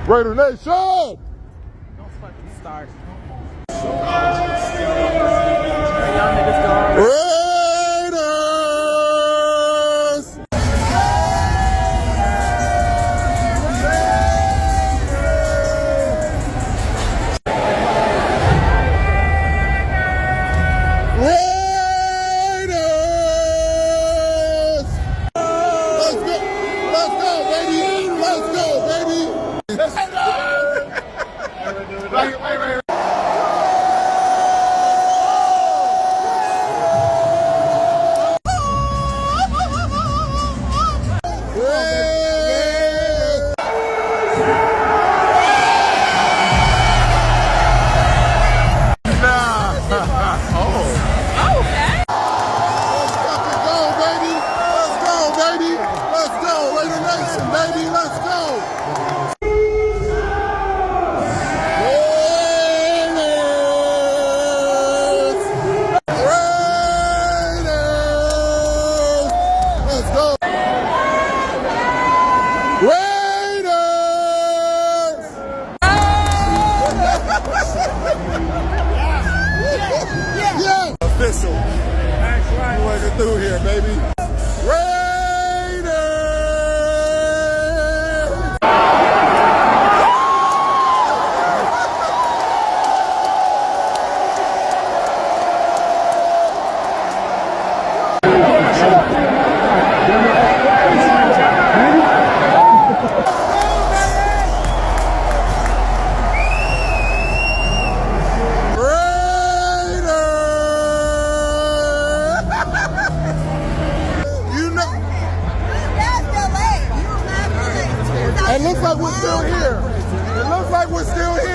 Raider Nation! Don't fucking start. Y'all niggas go. Raiders! Raiders! Let's go, baby! Let's go, baby! Wait. Official. That's right. Working through here, baby. Raiders! It looks like we're still here. It looks like we're still here.